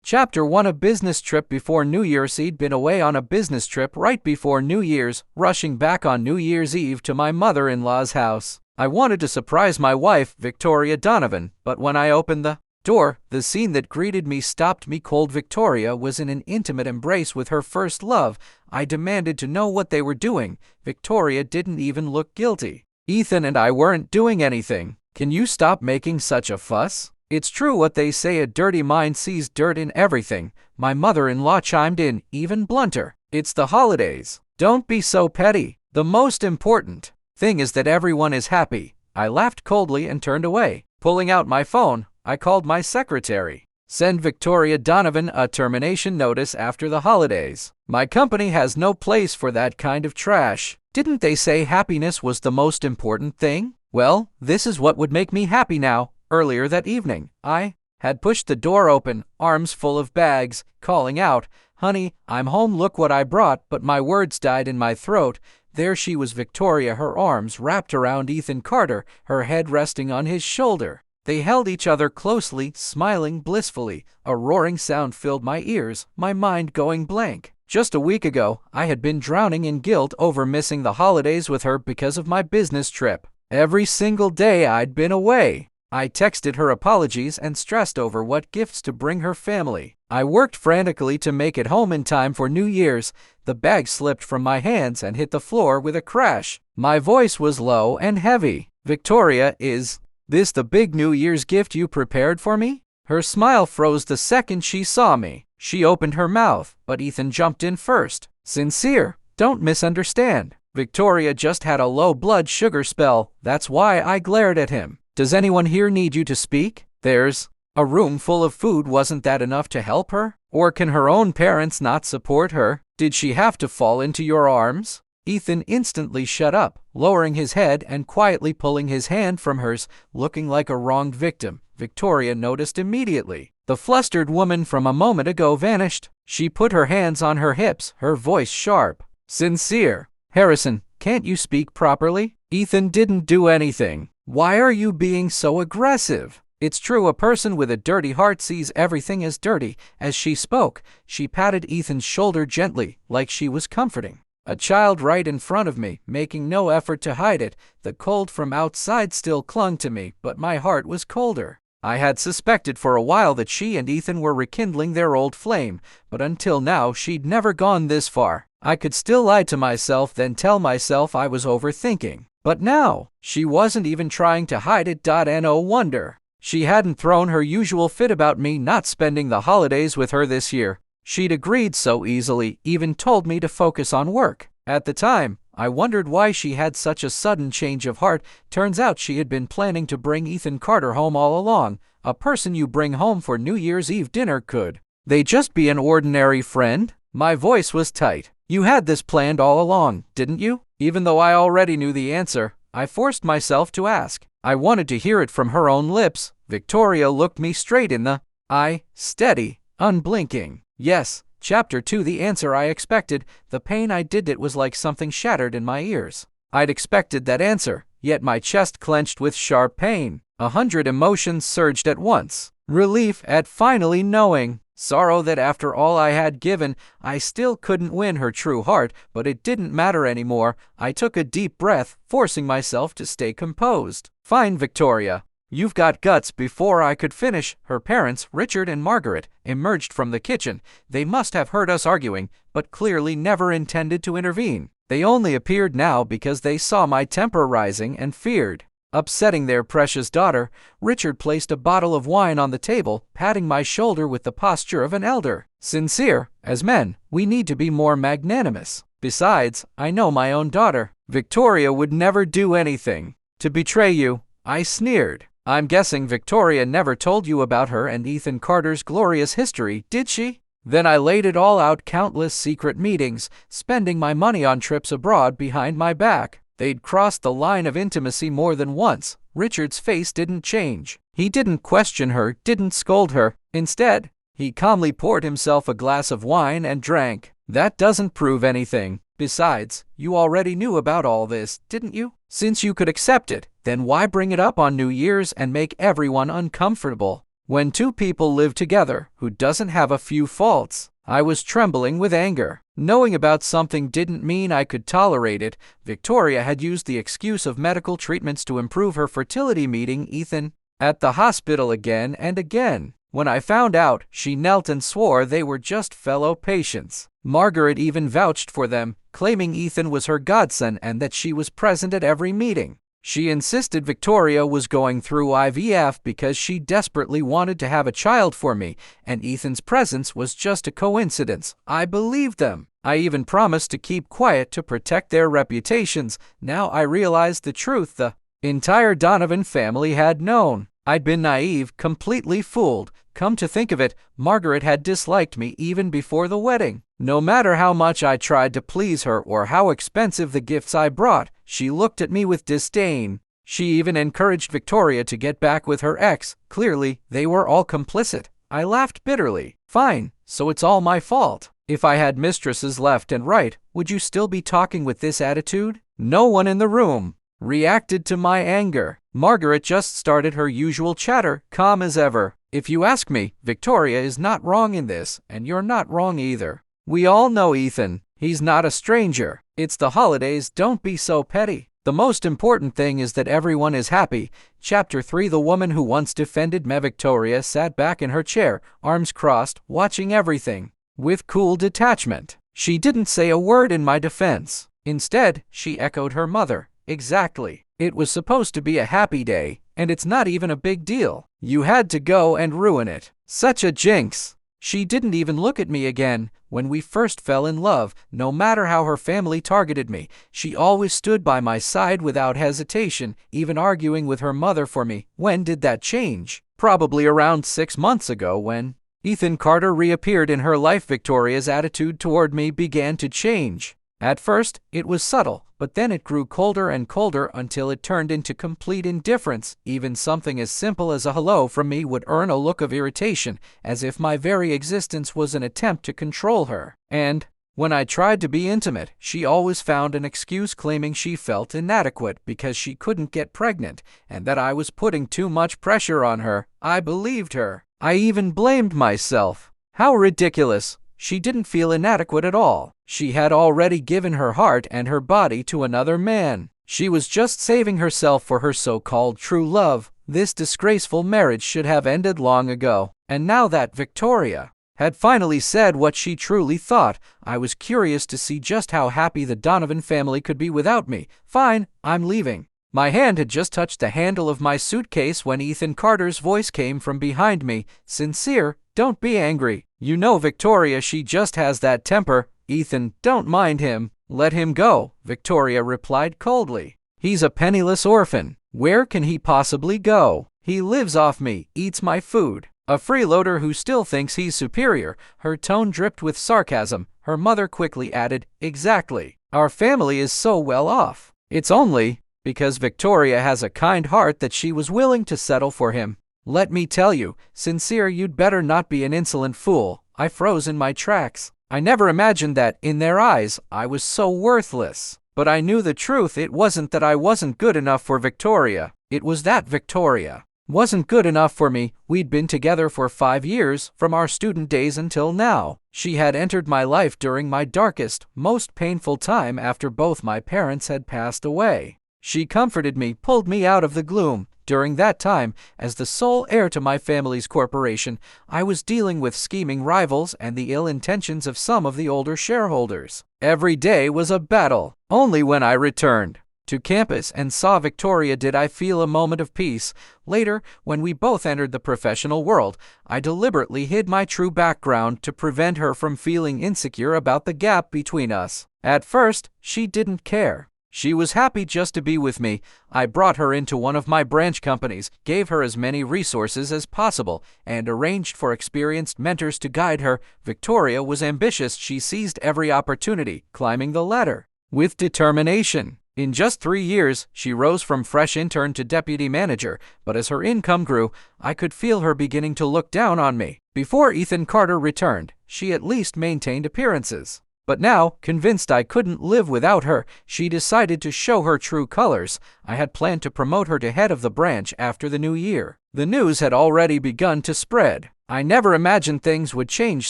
Chapter 1. A business trip before New Year's. I'd been away on a business trip right before New Year's, rushing back on New Year's Eve to my mother-in-law's house. I wanted to surprise my wife, Victoria Donovan, but when I opened the door, the scene that greeted me stopped me cold. Victoria was in an intimate embrace with her first love. I demanded to know what they were doing. Victoria didn't even look guilty. Ethan and I weren't doing anything. Can you stop making such a fuss? It's true what they say, a dirty mind sees dirt in everything. My mother-in-law chimed in, even blunter. It's the holidays. Don't be so petty. The most important thing is that everyone is happy. I laughed coldly and turned away. Pulling out my phone, I called my secretary. Send Victoria Donovan a termination notice after the holidays. My company has no place for that kind of trash. Didn't they say happiness was the most important thing? Well, this is what would make me happy now. Earlier that evening, I had pushed the door open, arms full of bags, calling out, "Honey, I'm home, look what I brought," but my words died in my throat. There she was, Victoria, her arms wrapped around Ethan Carter, her head resting on his shoulder. They held each other closely, smiling blissfully. A roaring sound filled my ears, my mind going blank. Just a week ago, I had been drowning in guilt over missing the holidays with her because of my business trip. Every single day I'd been away, I texted her apologies and stressed over what gifts to bring her family. I worked frantically to make it home in time for New Year's. The bag slipped from my hands and hit the floor with a crash. My voice was low and heavy. "Victoria, is this the big New Year's gift you prepared for me?" Her smile froze the second she saw me. She opened her mouth, but Ethan jumped in first. "Sincere, don't misunderstand. Victoria just had a low blood sugar spell. That's why." I glared at him. "Does anyone here need you to speak? There's a room full of food. Wasn't that enough to help her? Or can her own parents not support her? Did she have to fall into your arms?" Ethan instantly shut up, lowering his head and quietly pulling his hand from hers, looking like a wronged victim. Victoria noticed immediately. The flustered woman from a moment ago vanished. She put her hands on her hips, her voice sharp. "Sincere, Harrison, can't you speak properly? Ethan didn't do anything. Why are you being so aggressive? It's true, a person with a dirty heart sees everything as dirty." As she spoke, she patted Ethan's shoulder gently, like she was comforting a child right in front of me, making no effort to hide it. The cold from outside still clung to me, but my heart was colder. I had suspected for a while that she and Ethan were rekindling their old flame, but until now she'd never gone this far. I could still lie to myself, then tell myself I was overthinking. But now, she wasn't even trying to hide it. No wonder she hadn't thrown her usual fit about me not spending the holidays with her this year. She'd agreed so easily, even told me to focus on work. At the time, I wondered why she had such a sudden change of heart. Turns out she had been planning to bring Ethan Carter home all along. A person you bring home for New Year's Eve dinner, could they just be an ordinary friend? My voice was tight. "You had this planned all along, didn't you?" Even though I already knew the answer, I forced myself to ask. I wanted to hear it from her own lips. Victoria looked me straight in the eye, steady, unblinking. "Yes." Chapter 2. The answer I expected. The pain I did it was like something shattered in my ears. I'd expected that answer, yet my chest clenched with sharp pain. 100 emotions surged at once. Relief at finally knowing. Sorrow that after all I had given, I still couldn't win her true heart, but it didn't matter anymore. I took a deep breath, forcing myself to stay composed. "Fine, Victoria. You've got guts." Before I could finish, her parents, Richard and Margaret, emerged from the kitchen. They must have heard us arguing, but clearly never intended to intervene. They only appeared now because they saw my temper rising and feared upsetting their precious daughter. Richard placed a bottle of wine on the table, patting my shoulder with the posture of an elder. "Sincere, as men, we need to be more magnanimous. Besides, I know my own daughter. Victoria would never do anything to betray you." I sneered. "I'm guessing Victoria never told you about her and Ethan Carter's glorious history, did she?" Then I laid it all out: countless secret meetings, spending my money on trips abroad behind my back. They'd crossed the line of intimacy more than once. Richard's face didn't change. He didn't question her, didn't scold her. Instead, he calmly poured himself a glass of wine and drank. "That doesn't prove anything. Besides, you already knew about all this, didn't you? Since you could accept it, then why bring it up on New Year's and make everyone uncomfortable?" When two people live together who doesn't have a few faults, I was trembling with anger. Knowing about something didn't mean I could tolerate it. Victoria had used the excuse of medical treatments to improve her fertility, meeting Ethan at the hospital again and again. When I found out, she knelt and swore they were just fellow patients. Margaret even vouched for them, claiming Ethan was her godson and that she was present at every meeting. She insisted Victoria was going through IVF because she desperately wanted to have a child for me, and Ethan's presence was just a coincidence. I believed them. I even promised to keep quiet to protect their reputations. Now I realized the truth the entire Donovan family had known. I'd been naive, completely fooled. Come to think of it, Margaret had disliked me even before the wedding. No matter how much I tried to please her or how expensive the gifts I brought, she looked at me with disdain. She even encouraged Victoria to get back with her ex. Clearly, they were all complicit. I laughed bitterly. Fine, so it's all my fault. If I had mistresses left and right, would you still be talking with this attitude? No one in the room reacted to my anger. Margaret just started her usual chatter, calm as ever. If you ask me, Victoria is not wrong in this, and you're not wrong either. We all know Ethan. He's not a stranger. It's the holidays, don't be so petty. The most important thing is that everyone is happy. Chapter 3. The woman who once defended me. Victoria sat back in her chair, arms crossed, watching everything with cool detachment. She didn't say a word in my defense. Instead, she echoed her mother. Exactly. It was supposed to be a happy day, and it's not even a big deal. You had to go and ruin it. Such a jinx. She didn't even look at me again. When we first fell in love, no matter how her family targeted me, she always stood by my side without hesitation, even arguing with her mother for me. When did that change? Probably around 6 months ago when Ethan Carter reappeared in her life. Victoria's attitude toward me began to change. At first, it was subtle, but then it grew colder and colder until it turned into complete indifference. Even something as simple as a hello from me would earn a look of irritation, as if my very existence was an attempt to control her. And when I tried to be intimate, she always found an excuse, claiming she felt inadequate because she couldn't get pregnant, and that I was putting too much pressure on her. I believed her. I even blamed myself. How ridiculous. She didn't feel inadequate at all. She had already given her heart and her body to another man. She was just saving herself for her so-called true love. This disgraceful marriage should have ended long ago. And now that Victoria had finally said what she truly thought, I was curious to see just how happy the Donovan family could be without me. Fine, I'm leaving. My hand had just touched the handle of my suitcase when Ethan Carter's voice came from behind me. Sincere, don't be angry. You know Victoria, she just has that temper. Ethan, don't mind him. Let him go, Victoria replied coldly. He's a penniless orphan. Where can he possibly go? He lives off me, eats my food. A freeloader who still thinks he's superior. Her tone dripped with sarcasm. Her mother quickly added, exactly. Our family is so well off. It's only because Victoria has a kind heart that she was willing to settle for him. Let me tell you, Sincere, you'd better not be an insolent fool. I froze in my tracks. I never imagined that, in their eyes, I was so worthless. But I knew the truth. It wasn't that I wasn't good enough for Victoria. It was that Victoria wasn't good enough for me. We'd been together for 5 years, from our student days until now. She had entered my life during my darkest, most painful time after both my parents had passed away. She comforted me, pulled me out of the gloom. During that time, as the sole heir to my family's corporation, I was dealing with scheming rivals and the ill intentions of some of the older shareholders. Every day was a battle. Only when I returned to campus and saw Victoria did I feel a moment of peace. Later, when we both entered the professional world, I deliberately hid my true background to prevent her from feeling insecure about the gap between us. At first, she didn't care. She was happy just to be with me. I brought her into one of my branch companies, gave her as many resources as possible, and arranged for experienced mentors to guide her. Victoria was ambitious. She seized every opportunity, climbing the ladder with determination. In just 3 years, she rose from fresh intern to deputy manager, but as her income grew, I could feel her beginning to look down on me. Before Ethan Carter returned, she at least maintained appearances. But now, convinced I couldn't live without her, she decided to show her true colors. I had planned to promote her to head of the branch after the new year. The news had already begun to spread. I never imagined things would change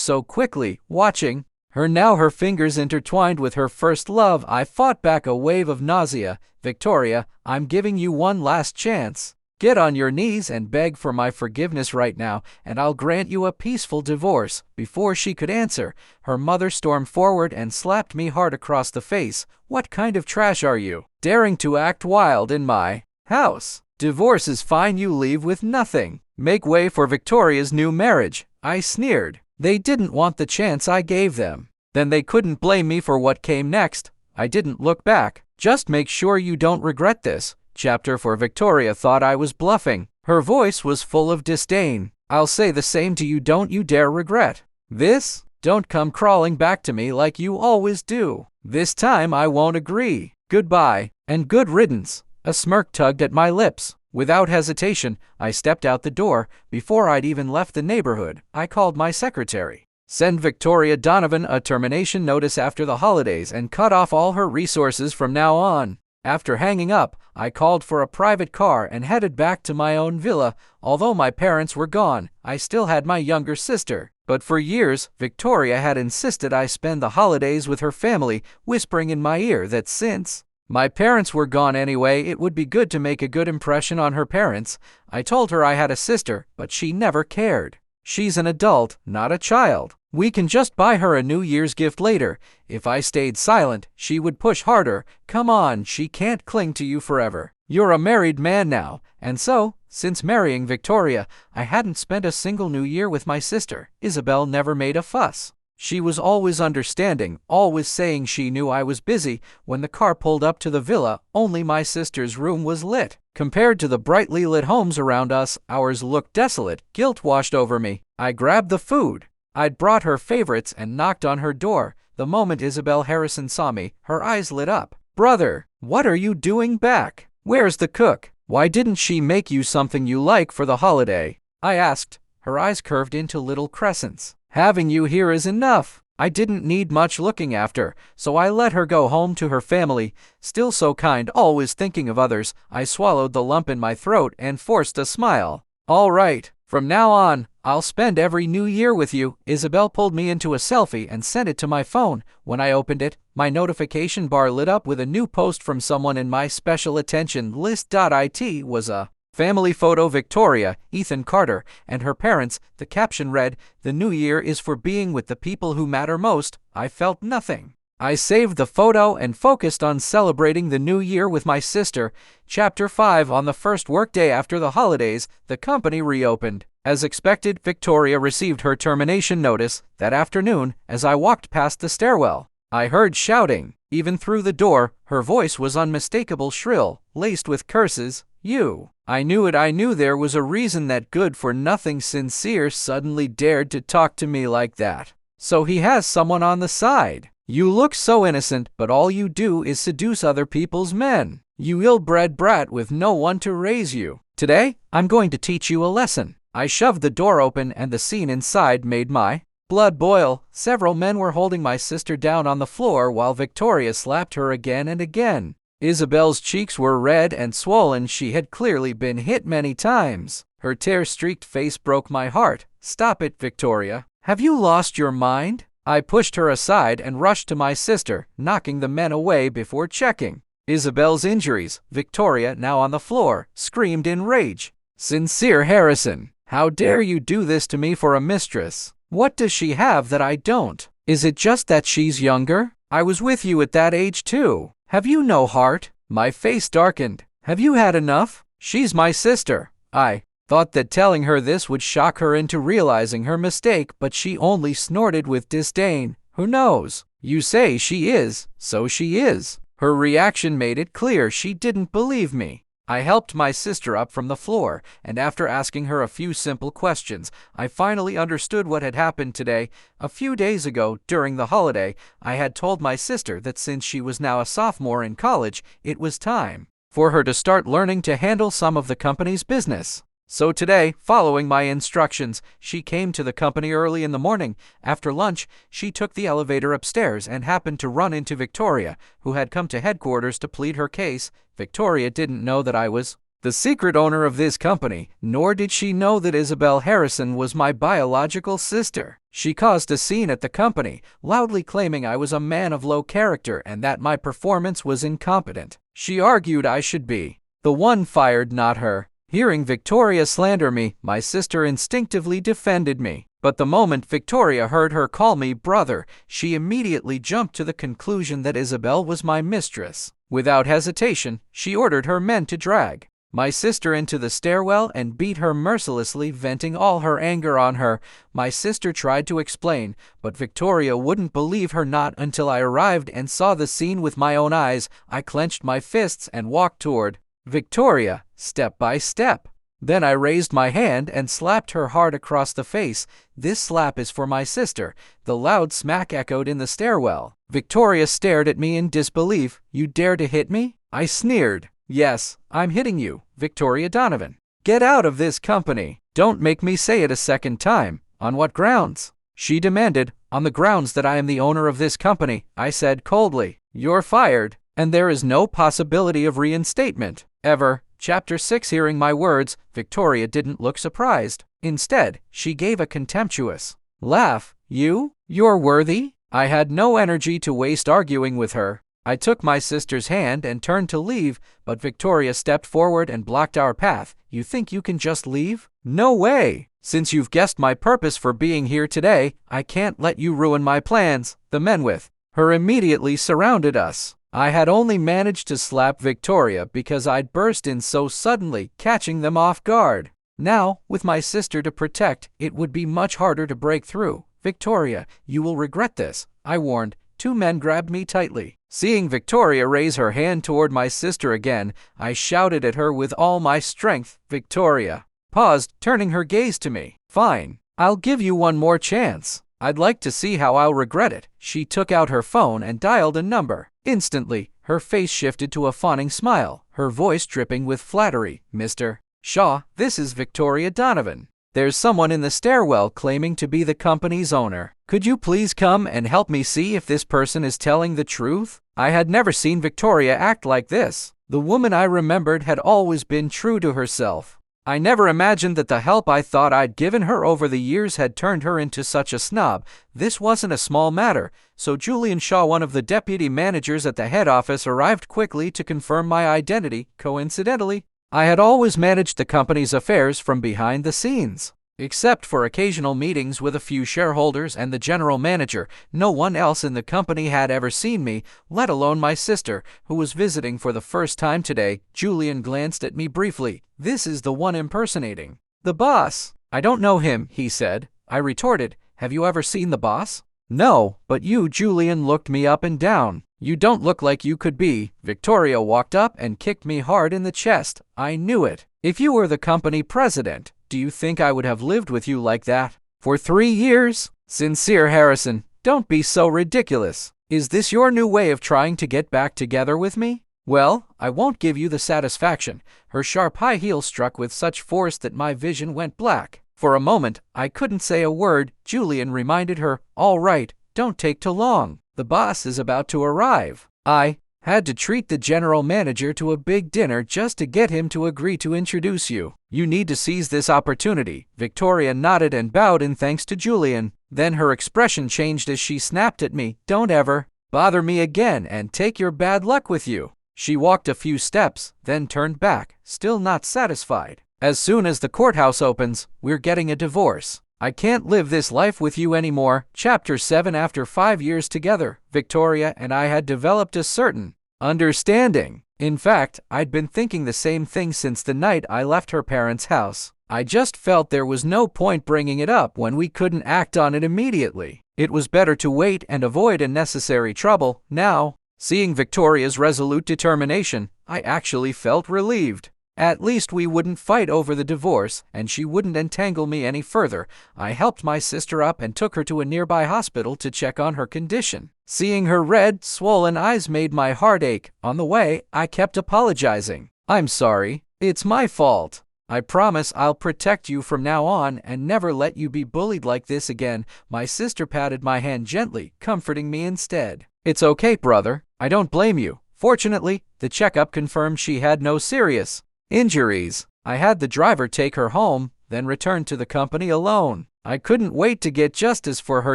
so quickly. Watching her fingers intertwined with her first love, I fought back a wave of nausea. Victoria, I'm giving you one last chance. Get on your knees and beg for my forgiveness right now, and I'll grant you a peaceful divorce. Before she could answer, her mother stormed forward and slapped me hard across the face. What kind of trash are you, daring to act wild in my house? Divorce is fine, you leave with nothing. Make way for Victoria's new marriage, I sneered. They didn't want the chance I gave them. Then they couldn't blame me for what came next. I didn't look back. Just make sure you don't regret this. Chapter 4. Victoria thought I was bluffing. Her voice was full of disdain. I'll say the same to you, don't you dare regret this. Don't come crawling back to me like you always do. This time I won't agree. Goodbye, and good riddance. A smirk tugged at my lips. Without hesitation, I stepped out the door. Before I'd even left the neighborhood, I called my secretary. Send Victoria Donovan a termination notice after the holidays and cut off all her resources from now on. After hanging up, I called for a private car and headed back to my own villa. Although my parents were gone, I still had my younger sister. But for years, Victoria had insisted I spend the holidays with her family, whispering in my ear that since my parents were gone anyway, it would be good to make a good impression on her parents. I told her I had a sister, but she never cared. She's an adult, not a child. We can just buy her a New Year's gift later. If I stayed silent, she would push harder. Come on, she can't cling to you forever. You're a married man now. And so, since marrying Victoria, I hadn't spent a single New Year with my sister. Isabel never made a fuss. She was always understanding, always saying she knew I was busy. When the car pulled up to the villa, only my sister's room was lit. Compared to the brightly lit homes around us, ours looked desolate. Guilt washed over me. I grabbed the food I'd brought her favorites and knocked on her door. The moment Isabel Harrison saw me, her eyes lit up. Brother, what are you doing back? Where's the cook? Why didn't she make you something you like for the holiday? I asked. Her eyes curved into little crescents. Having you here is enough. I didn't need much looking after, so I let her go home to her family. Still so kind, always thinking of others. I swallowed the lump in my throat and forced a smile. All right, from now on, I'll spend every New Year with you. Isabel pulled me into a selfie and sent it to my phone. When I opened it, my notification bar lit up with a new post from someone in my special attention list. It was a family photo. Victoria, Ethan Carter, and her parents. The caption read, "The new year is for being with the people who matter most." I felt nothing. I saved the photo and focused on celebrating the new year with my sister. Chapter 5. On the first workday after the holidays, the company reopened. As expected, Victoria received her termination notice that afternoon. As I walked past the stairwell, I heard shouting. Even through the door, her voice was unmistakable, shrill, laced with curses. You. I knew it. I knew there was a reason that good-for-nothing Sincere suddenly dared to talk to me like that. So he has someone on the side. You look so innocent, but all you do is seduce other people's men. You ill-bred brat with no one to raise you. Today, I'm going to teach you a lesson. I shoved the door open and the scene inside made my blood boil. Several men were holding my sister down on the floor while Victoria slapped her again and again. Isabel's cheeks were red and swollen. She had clearly been hit many times. Her tear-streaked face broke my heart. Stop it, Victoria. Have you lost your mind? I pushed her aside and rushed to my sister, knocking the men away before checking Isabel's injuries. Victoria, now on the floor, screamed in rage. Sincere Harrison, how dare you do this to me for a mistress? What does she have that I don't? Is it just that she's younger? I was with you at that age too. Have you no heart? My face darkened. Have you had enough? She's my sister. I thought that telling her this would shock her into realizing her mistake, but she only snorted with disdain. Who knows? You say she is, so she is. Her reaction made it clear she didn't believe me. I helped my sister up from the floor, and after asking her a few simple questions, I finally understood what had happened today. A few days ago, during the holiday, I had told my sister that since she was now a sophomore in college, it was time for her to start learning to handle some of the company's business. So today, following my instructions, she came to the company early in the morning. After lunch, she took the elevator upstairs and happened to run into Victoria, who had come to headquarters to plead her case. Victoria didn't know that I was the secret owner of this company, nor did she know that Isabel Harrison was my biological sister. She caused a scene at the company, loudly claiming I was a man of low character and that my performance was incompetent. She argued I should be the one fired, not her. Hearing Victoria slander me, my sister instinctively defended me. But the moment Victoria heard her call me brother, she immediately jumped to the conclusion that Isabel was my mistress. Without hesitation, she ordered her men to drag my sister into the stairwell and beat her mercilessly, venting all her anger on her. My sister tried to explain, but Victoria wouldn't believe her. Not until I arrived and saw the scene with my own eyes. I clenched my fists and walked toward Victoria, step by step. Then I raised my hand and slapped her hard across the face. This slap is for my sister. The loud smack echoed in the stairwell. Victoria stared at me in disbelief. You dare to hit me? I sneered. Yes, I'm hitting you, Victoria Donovan. Get out of this company. Don't make me say it a second time. On what grounds? She demanded. On the grounds that I am the owner of this company, I said coldly. You're fired, and there is no possibility of reinstatement. Ever. Chapter 6. Hearing my words, Victoria didn't look surprised. Instead, she gave a contemptuous laugh. You're worthy? I had no energy to waste arguing with her. I took my sister's hand and turned to leave, but Victoria stepped forward and blocked our path. You think you can just leave? No way! Since you've guessed my purpose for being here today, I can't let you ruin my plans. The men with her immediately surrounded us. I had only managed to slap Victoria because I'd burst in so suddenly, catching them off guard. Now, with my sister to protect, it would be much harder to break through. Victoria, you will regret this, I warned. Two men grabbed me tightly. Seeing Victoria raise her hand toward my sister again, I shouted at her with all my strength. Victoria paused, turning her gaze to me. Fine, I'll give you one more chance. I'd like to see how I'll regret it. She took out her phone and dialed a number. Instantly, her face shifted to a fawning smile, her voice dripping with flattery. Mr. Shaw, this is Victoria Donovan. There's someone in the stairwell claiming to be the company's owner. Could you please come and help me see if this person is telling the truth? I had never seen Victoria act like this. The woman I remembered had always been true to herself. I never imagined that the help I thought I'd given her over the years had turned her into such a snob. This wasn't a small matter, so Julian Shaw, one of the deputy managers at the head office, arrived quickly to confirm my identity. Coincidentally, I had always managed the company's affairs from behind the scenes. Except for occasional meetings with a few shareholders and the general manager, no one else in the company had ever seen me, let alone my sister, who was visiting for the first time today. Julian glanced at me briefly. This is the one impersonating the boss. I don't know him, he said. I retorted, have you ever seen the boss? No, but you. Julian looked me up and down. You don't look like you could be. Victoria walked up and kicked me hard in the chest. I knew it. If you were the company president, do you think I would have lived with you like that for 3 years? Sincere Harrison, don't be so ridiculous. Is this your new way of trying to get back together with me? Well, I won't give you the satisfaction. Her sharp high heel struck with such force that my vision went black. For a moment, I couldn't say a word. Julian reminded her, all right, don't take too long. The boss is about to arrive. I had to treat the general manager to a big dinner just to get him to agree to introduce you. You need to seize this opportunity. Victoria nodded and bowed in thanks to Julian. Then her expression changed as she snapped at me. Don't ever bother me again and take your bad luck with you. She walked a few steps, then turned back, still not satisfied. As soon as the courthouse opens, we're getting a divorce. I can't live this life with you anymore. Chapter 7. After 5 years together, Victoria and I had developed a certain understanding. In fact, I'd been thinking the same thing since the night I left her parents' house. I just felt there was no point bringing it up when we couldn't act on it immediately. It was better to wait and avoid unnecessary trouble. Now, seeing Victoria's resolute determination, I actually felt relieved. At least we wouldn't fight over the divorce, and she wouldn't entangle me any further. I helped my sister up and took her to a nearby hospital to check on her condition. Seeing her red, swollen eyes made my heart ache. On the way, I kept apologizing. I'm sorry. It's my fault. I promise I'll protect you from now on and never let you be bullied like this again." My sister patted my hand gently, comforting me instead. "It's okay, brother. I don't blame you." Fortunately, the checkup confirmed she had no serious injuries. I had the driver take her home, then returned to the company alone. I couldn't wait to get justice for her.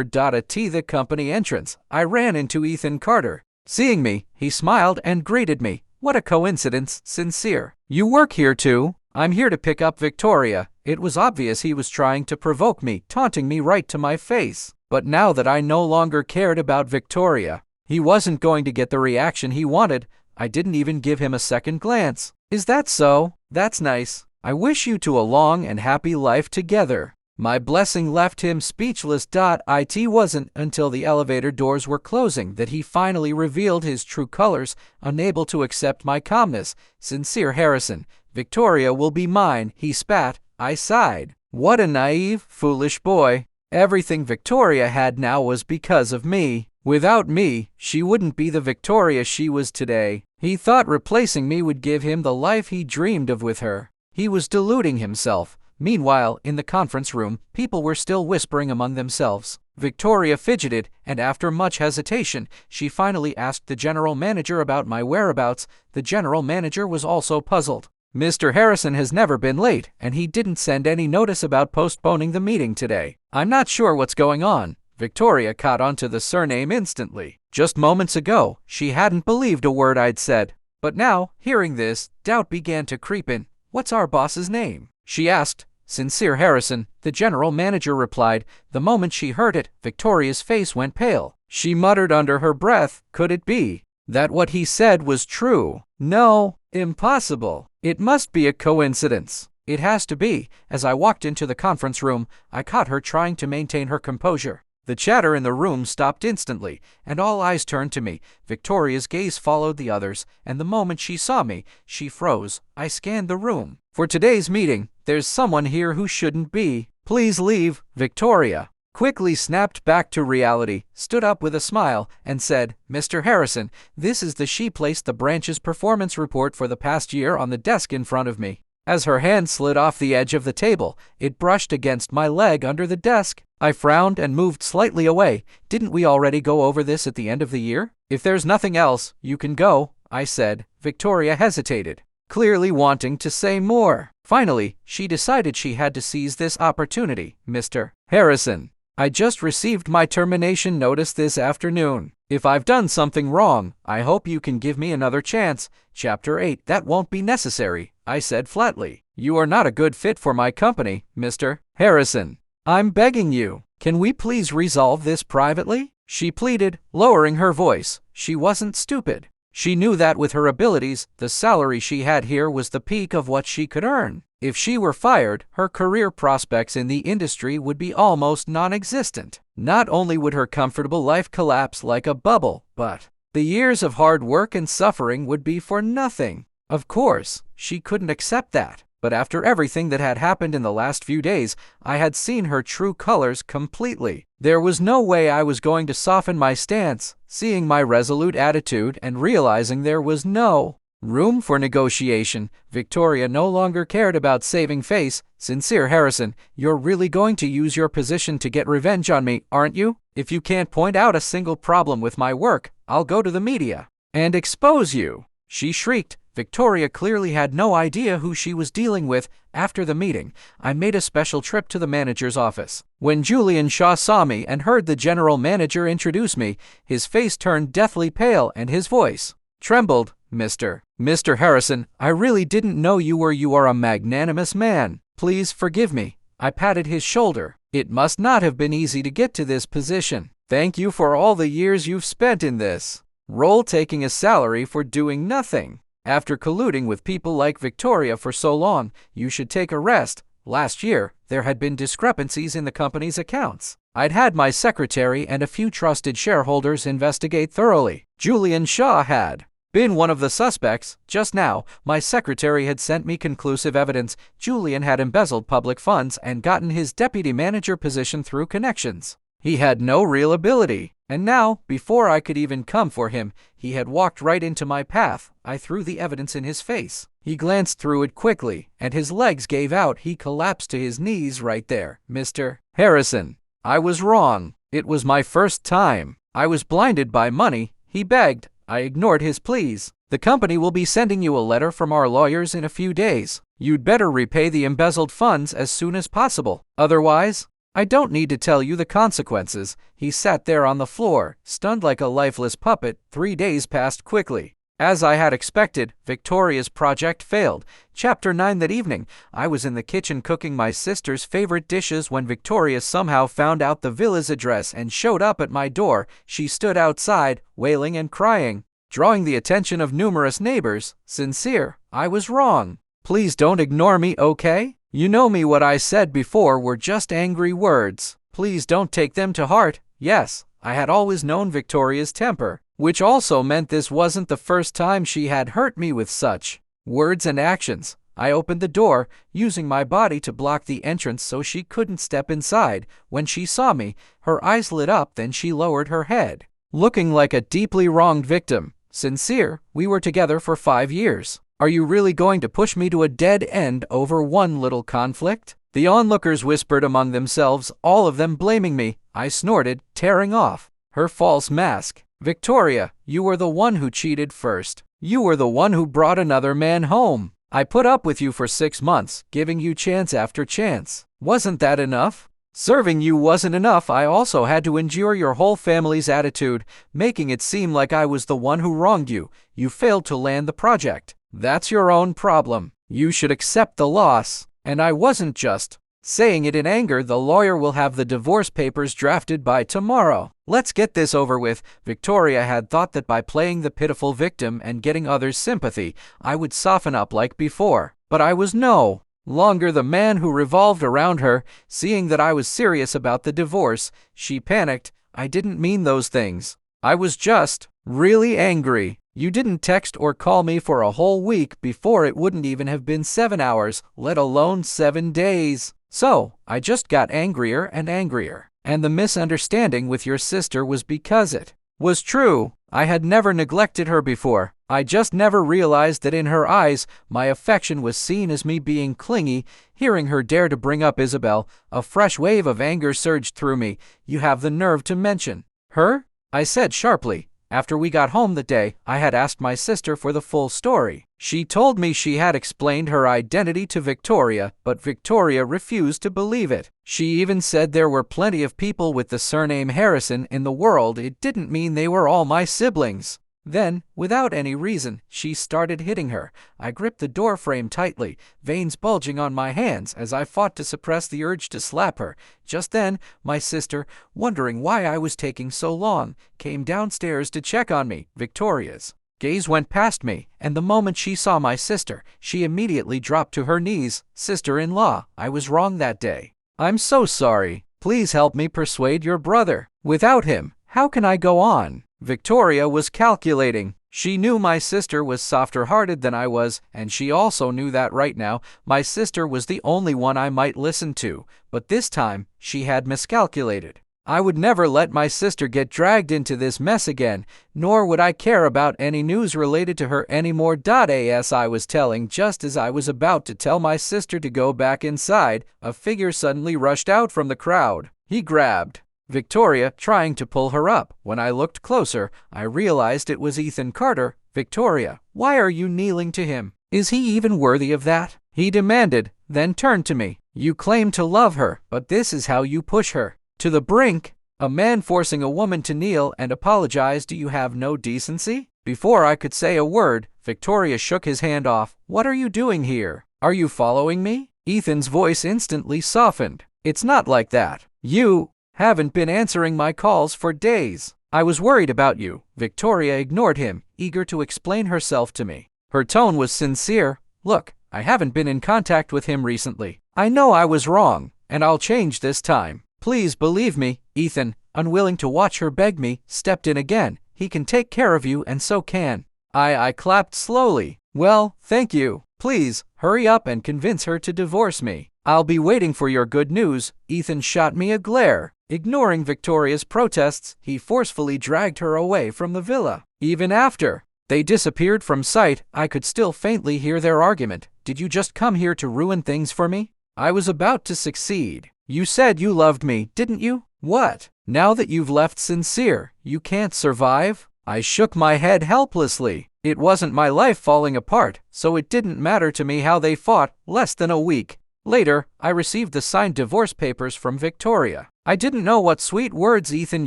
At the company entrance, I ran into Ethan Carter. Seeing me, he smiled and greeted me. "What a coincidence, Sincere. You work here too?" "I'm here to pick up Victoria." It was obvious he was trying to provoke me, taunting me right to my face. But now that I no longer cared about Victoria, he wasn't going to get the reaction he wanted. I didn't even give him a second glance. "Is that so? That's nice. I wish you two a long and happy life together." My blessing left him speechless. It wasn't until the elevator doors were closing that he finally revealed his true colors, unable to accept my calmness. "Sincere Harrison, Victoria will be mine," he spat. I sighed. What a naive, foolish boy. Everything Victoria had now was because of me. Without me, she wouldn't be the Victoria she was today. He thought replacing me would give him the life he dreamed of with her. He was deluding himself. Meanwhile, in the conference room, people were still whispering among themselves. Victoria fidgeted, and after much hesitation, she finally asked the general manager about my whereabouts. The general manager was also puzzled. "Mr. Harrison has never been late, and he didn't send any notice about postponing the meeting today. I'm not sure what's going on." Victoria caught on to the surname instantly. Just moments ago, she hadn't believed a word I'd said. But now, hearing this, doubt began to creep in. "What's our boss's name?" she asked. "Sincere Harrison," the general manager replied. The moment she heard it, Victoria's face went pale. She muttered under her breath, "Could it be that what he said was true? No, impossible. It must be a coincidence. It has to be." As I walked into the conference room, I caught her trying to maintain her composure. The chatter in the room stopped instantly, and all eyes turned to me. Victoria's gaze followed the others, and the moment she saw me, she froze. I scanned the room. "For today's meeting, there's someone here who shouldn't be. Please leave." Victoria quickly snapped back to reality, stood up with a smile, and said, "Mr. Harrison, this is the..." She placed the branch's performance report for the past year on the desk in front of me. As her hand slid off the edge of the table, it brushed against my leg under the desk. I frowned and moved slightly away. "Didn't we already go over this at the end of the year?" "If there's nothing else, you can go," I said. Victoria hesitated, clearly wanting to say more. Finally, she decided she had to seize this opportunity. "Mr. Harrison, I just received my termination notice this afternoon. If I've done something wrong, I hope you can give me another chance." Chapter 8. "That won't be necessary," I said flatly. "You are not a good fit for my company, Mr. Harrison. I'm begging you. Can we please resolve this privately?" she pleaded, lowering her voice. She wasn't stupid. She knew that with her abilities, the salary she had here was the peak of what she could earn. If she were fired, her career prospects in the industry would be almost non-existent. Not only would her comfortable life collapse like a bubble, but the years of hard work and suffering would be for nothing. Of course, she couldn't accept that. But after everything that had happened in the last few days, I had seen her true colors completely. There was no way I was going to soften my stance. Seeing my resolute attitude and realizing there was no room for negotiation, Victoria no longer cared about saving face. "Sincere Harrison, you're really going to use your position to get revenge on me, aren't you? If you can't point out a single problem with my work, I'll go to the media and expose you," she shrieked. Victoria clearly had no idea who she was dealing with. After the meeting, I made a special trip to the manager's office. When Julian Shaw saw me and heard the general manager introduce me, his face turned deathly pale and his voice trembled. Mr. Harrison, I really didn't know you were. You are a magnanimous man. Please forgive me." I patted his shoulder. "It must not have been easy to get to this position. Thank you for all the years you've spent in this role, taking a salary for doing nothing. After colluding with people like Victoria for so long, you should take a rest." Last year, there had been discrepancies in the company's accounts. I'd had my secretary and a few trusted shareholders investigate thoroughly. Julian Shaw had been one of the suspects. Just now, my secretary had sent me conclusive evidence. Julian had embezzled public funds and gotten his deputy manager position through connections. He had no real ability And now, before I could even come for him, he had walked right into my path. I threw the evidence in his face. He glanced through it quickly, and his legs gave out. He collapsed to his knees right there. Mr. Harrison, I was wrong. It was my first time. I was blinded by money, he begged. I ignored his pleas. The company will be sending you a letter from our lawyers in a few days. You'd better repay the embezzled funds as soon as possible. Otherwise, I don't need to tell you the consequences. He sat there on the floor, stunned like a lifeless puppet. 3 days passed quickly. As I had expected, Victoria's project failed. Chapter 9. That evening, I was in the kitchen cooking my sister's favorite dishes when Victoria somehow found out the villa's address and showed up at my door. She stood outside, wailing and crying, drawing the attention of numerous neighbors. Sincere, I was wrong. Please don't ignore me, okay? You know me. What I said before were just angry words. Please don't take them to heart. Yes, I had always known Victoria's temper, which also meant this wasn't the first time she had hurt me with such words and actions. I opened the door, using my body to block the entrance so she couldn't step inside. When she saw me, her eyes lit up, then she lowered her head, looking like a deeply wronged victim. Sincere, we were together for 5 years. Are you really going to push me to a dead end over one little conflict? The onlookers whispered among themselves, all of them blaming me. I snorted, tearing off her false mask. Victoria, you were the one who cheated first. You were the one who brought another man home. I put up with you for 6 months, giving you chance after chance. Wasn't that enough? Serving you wasn't enough. I also had to endure your whole family's attitude, making it seem like I was the one who wronged you. You failed to land the project. That's your own problem. You should accept the loss. And I wasn't just saying it in anger. The lawyer will have the divorce papers drafted by tomorrow. Let's get this over with. Victoria had thought that by playing the pitiful victim and getting others' sympathy, I would soften up like before. But I was no longer the man who revolved around her. Seeing that I was serious about the divorce, she panicked. I didn't mean those things. I was just really angry. You didn't text or call me for a whole week. Before, it wouldn't even have been 7 hours, let alone 7 days. So, I just got angrier and angrier. And the misunderstanding with your sister was because it was true. I had never neglected her before. I just never realized that in her eyes, my affection was seen as me being clingy. Hearing her dare to bring up Isabel, a fresh wave of anger surged through me. You have the nerve to mention her? I said sharply. After we got home that day, I had asked my sister for the full story. She told me she had explained her identity to Victoria, but Victoria refused to believe it. She even said there were plenty of people with the surname Harrison in the world. It didn't mean they were all my siblings. Then, without any reason, she started hitting her. I gripped the door frame tightly, veins bulging on my hands as I fought to suppress the urge to slap her. Just then, my sister, wondering why I was taking so long, came downstairs to check on me. Victoria's gaze went past me, and the moment she saw my sister, she immediately dropped to her knees. Sister-in-law, I was wrong that day. I'm so sorry. Please help me persuade your brother. Without him, how can I go on? Victoria was calculating. She knew my sister was softer-hearted than I was, and she also knew that right now my sister was the only one I might listen to. But this time, she had miscalculated. I would never let my sister get dragged into this mess again, nor would I care about any news related to her anymore. As I was telling, just as I was about to tell my sister to go back inside, a figure suddenly rushed out from the crowd. He grabbed Victoria, trying to pull her up. When I looked closer, I realized it was Ethan Carter. Victoria, why are you kneeling to him? Is he even worthy of that? He demanded, then turned to me. You claim to love her, but this is how you push her to the brink. A man forcing a woman to kneel and apologize. Do you have no decency? Before I could say a word, Victoria shook his hand off. What are you doing here? Are you following me? Ethan's voice instantly softened. It's not like that. You haven't been answering my calls for days. I was worried about you. Victoria ignored him, eager to explain herself to me. Her tone was sincere. Look, I haven't been in contact with him recently. I know I was wrong, and I'll change this time. Please believe me. Ethan, unwilling to watch her beg me, stepped in again. He can take care of you, and so can I clapped slowly. Well, thank you. Please, hurry up and convince her to divorce me. I'll be waiting for your good news. Ethan shot me a glare. Ignoring Victoria's protests, he forcefully dragged her away from the villa. Even after they disappeared from sight, I could still faintly hear their argument. Did you just come here to ruin things for me? I was about to succeed. You said you loved me, didn't you? What? Now that you've left Sincere, you can't survive? I shook my head helplessly. It wasn't my life falling apart, so it didn't matter to me how they fought. Less than a week later, I received the signed divorce papers from Victoria. I didn't know what sweet words Ethan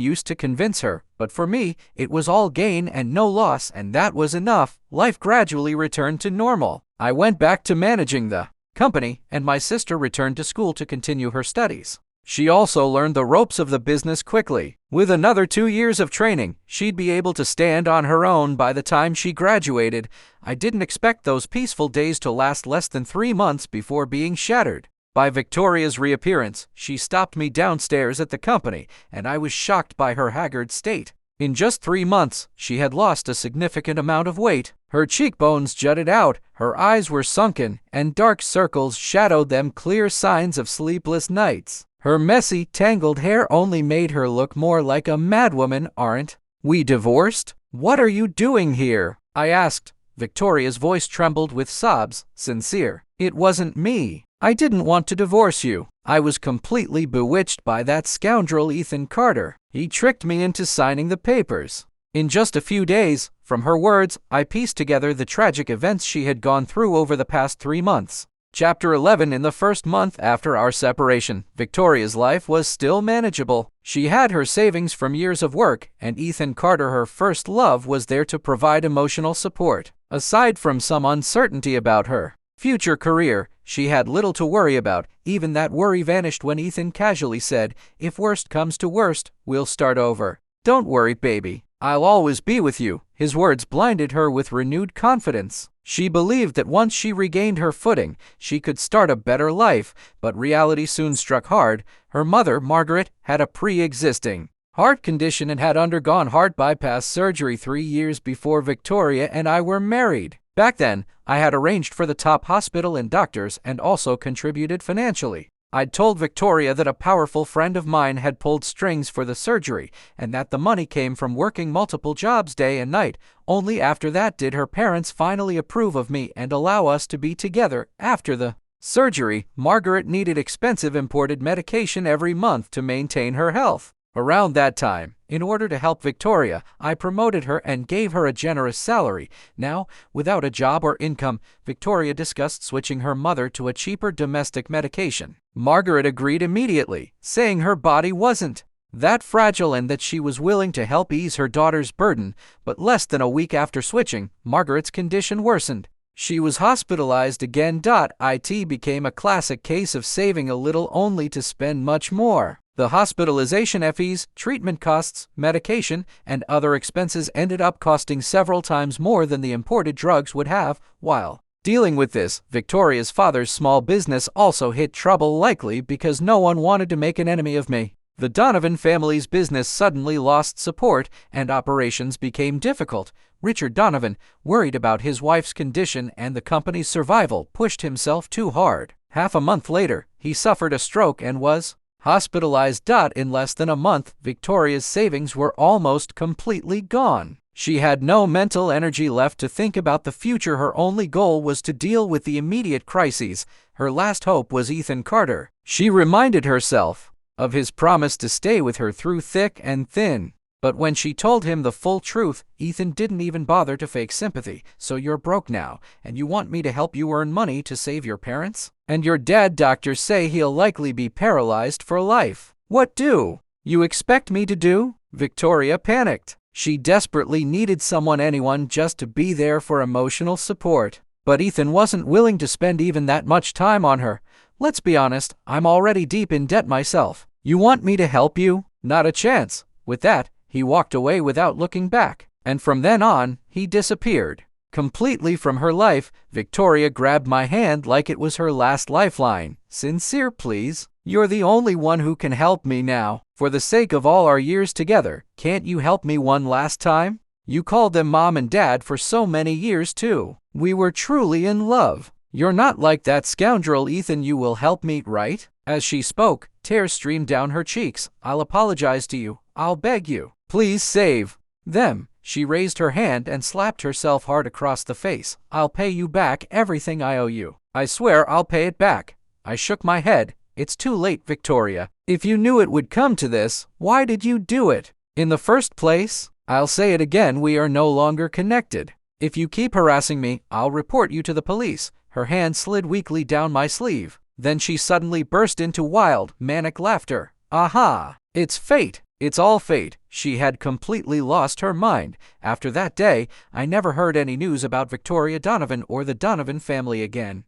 used to convince her, but for me, it was all gain and no loss, and that was enough. Life gradually returned to normal. I went back to managing the company, and my sister returned to school to continue her studies. She also learned the ropes of the business quickly. With another 2 years of training, she'd be able to stand on her own by the time she graduated. I didn't expect those peaceful days to last less than 3 months before being shattered by Victoria's reappearance. She stopped me downstairs at the company, and I was shocked by her haggard state. In just 3 months, she had lost a significant amount of weight. Her cheekbones jutted out, her eyes were sunken, and dark circles shadowed them, clear signs of sleepless nights. Her messy, tangled hair only made her look more like a madwoman. Aren't we divorced? What are you doing here? I asked. Victoria's voice trembled with sobs. Sincere. It wasn't me. I didn't want to divorce you. I was completely bewitched by that scoundrel Ethan Carter. He tricked me into signing the papers. In just a few days, from her words, I pieced together the tragic events she had gone through over the past 3 months. Chapter 11. In the first month after our separation, Victoria's life was still manageable. She had her savings from years of work, and Ethan Carter, her first love, was there to provide emotional support. Aside from some uncertainty about her future career, she had little to worry about. Even that worry vanished when Ethan casually said, "If worst comes to worst, we'll start over. Don't worry, baby. I'll always be with you." His words blinded her with renewed confidence. She believed that once she regained her footing, she could start a better life, but reality soon struck hard. Her mother, Margaret, had a pre-existing heart condition and had undergone heart bypass surgery 3 years before Victoria and I were married. Back then, I had arranged for the top hospital and doctors and also contributed financially. I'd told Victoria that a powerful friend of mine had pulled strings for the surgery and that the money came from working multiple jobs day and night. Only after that did her parents finally approve of me and allow us to be together. After the surgery, Margaret needed expensive imported medication every month to maintain her health. Around that time, in order to help Victoria, I promoted her and gave her a generous salary. Now, without a job or income, Victoria discussed switching her mother to a cheaper domestic medication. Margaret agreed immediately, saying her body wasn't that fragile and that she was willing to help ease her daughter's burden. But less than a week after switching, Margaret's condition worsened. She was hospitalized again. It became a classic case of saving a little only to spend much more. The hospitalization fees, treatment costs, medication, and other expenses ended up costing several times more than the imported drugs would have. While dealing with this, Victoria's father's small business also hit trouble, likely because no one wanted to make an enemy of me. The Donovan family's business suddenly lost support, and operations became difficult. Richard Donovan, worried about his wife's condition and the company's survival, pushed himself too hard. Half a month later, he suffered a stroke and was hospitalized. In less than a month, Victoria's savings were almost completely gone. She had no mental energy left to think about the future. Her only goal was to deal with the immediate crises. Her last hope was Ethan Carter. She reminded herself of his promise to stay with her through thick and thin. But when she told him the full truth, Ethan didn't even bother to fake sympathy. "So you're broke now, and you want me to help you earn money to save your parents? And your dad, doctors say he'll likely be paralyzed for life. What do you expect me to do?" Victoria panicked. She desperately needed someone, anyone, just to be there for emotional support. But Ethan wasn't willing to spend even that much time on her. "Let's be honest, I'm already deep in debt myself. You want me to help you? Not a chance." With that, he walked away without looking back, and from then on, he disappeared completely from her life. Victoria grabbed my hand like it was her last lifeline. "Sincere, please. You're the only one who can help me now. For the sake of all our years together, can't you help me one last time? You called them mom and dad for so many years too. We were truly in love. You're not like that scoundrel Ethan. You will help me, right?" As she spoke, tears streamed down her cheeks. "I'll apologize to you. I'll beg you. Please save them." She raised her hand and slapped herself hard across the face. "I'll pay you back everything I owe you. I swear I'll pay it back." I shook my head. "It's too late, Victoria. If you knew it would come to this, why did you do it in the first place? I'll say it again, we are no longer connected. If you keep harassing me, I'll report you to the police." Her hand slid weakly down my sleeve. Then she suddenly burst into wild, manic laughter. "Aha! It's fate. It's all fate." She had completely lost her mind. After that day, I never heard any news about Victoria Donovan or the Donovan family again.